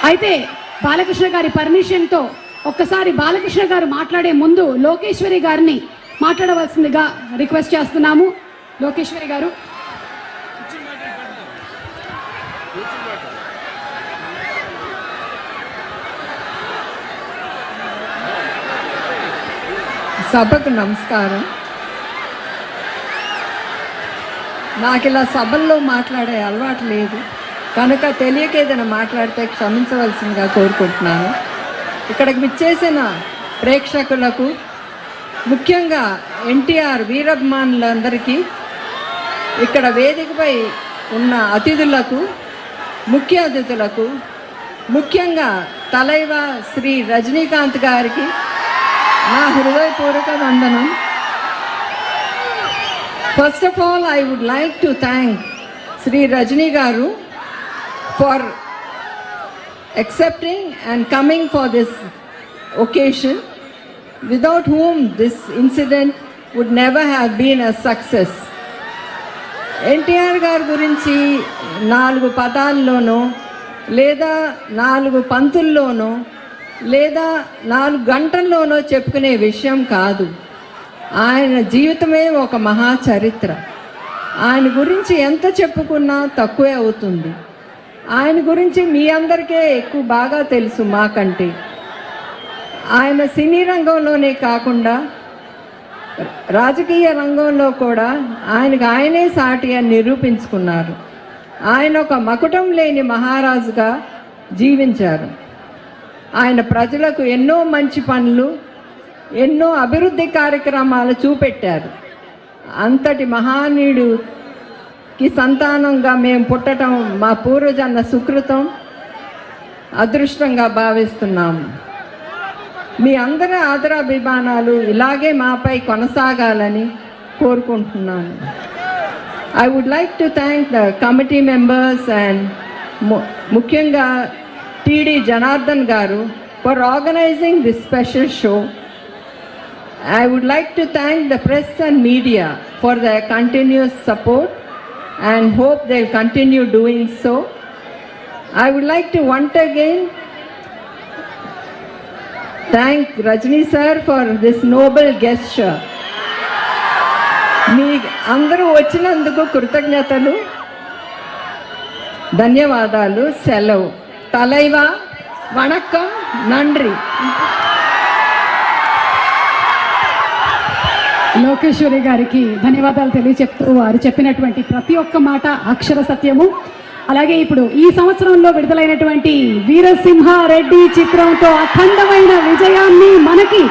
అయితే బాలకృష్ణ గారి పర్మిషన్తో ఒక్కసారి బాలకృష్ణ గారు మాట్లాడే ముందు లోకేశ్వరి గారిని మాట్లాడవలసిందిగా రిక్వెస్ట్ చేస్తున్నాము. లోకేశ్వరి గారు. సభకు నమస్కారం. నాకు ఇలా సభల్లో మాట్లాడే అలవాటు లేదు కనుక తెలియక ఏదైనా మాట్లాడితే క్షమించవలసిందిగా కోరుకుంటున్నాను. ఇక్కడికి విచ్చేసిన ప్రేక్షకులకు, ముఖ్యంగా ఎన్టీఆర్ వీరాభిమానులందరికీ, ఇక్కడ వేదికపై ఉన్న అతిథులకు, ముఖ్య అతిథులకు, ముఖ్యంగా తలైవ శ్రీ రజనీకాంత్ గారికి నా హృదయపూర్వక వందనం. First of all, I would like to thank Sri Rajni Garu for accepting and coming for this occasion, without whom this incident would never have been a success. NTR గారి గురించి 4 పదాల్లోనో లేదా 4 పంతుల్లోనో లేదా 4 గంటల్లోనో చెప్పుకునే విషయం కాదు. ఆయన జీవితమే ఒక మహా చరిత్ర. ఆయన గురించి ఎంత చెప్పుకున్నా తక్కువే అవుతుంది. ఆయన గురించి మీ అందరికీ ఎక్కువ బాగా తెలుసు మాకంటే. ఆయన సినీ రంగంలోనే కాకుండా రాజకీయ రంగంలో కూడా ఆయనే సాటి అని నిరూపించుకున్నారు. ఆయన ఒక మకుటం లేని మహారాజుగా జీవించారు. ఆయన ప్రజలకు ఎన్నో మంచి పనులు, ఎన్నో అభివృద్ధి కార్యక్రమాలు చూపెట్టారు. అంతటి మహానీయుడికి సంతానంగా మేము పుట్టడం మా పూర్వజన్మ సుకృతం, అదృష్టంగా భావిస్తున్నాము. మీ అందరి ఆదరాభిమానాలు ఇలాగే మాపై కొనసాగాలని కోరుకుంటున్నాను. I would like to thank the committee members and ముఖ్యంగా టీడీ జనార్దన్ గారు for organizing this special show. I would like to thank the press and media for their continuous support and hope they'll continue doing so. I would like to once again thank Rajni sir for this noble gesture. మీ అందరూ వచ్చినందుకు కృతజ్ఞతలు, ధన్యవాదాలు. సెలవు. తలైవా. వణక్కం. నండ్రి. లోకేశ్వరి గారికి ధన్యవాదాలు తెలియచెప్తూ వారు చెప్పినటువంటి ప్రతి ఒక్క మాట అక్షర సత్యము. అలాగే ఇప్పుడు ఈ సంవత్సరంలో విడుదలైనటువంటి వీరసింహారెడ్డి చిత్రంతో అఖండమైన విజయాన్ని మనకి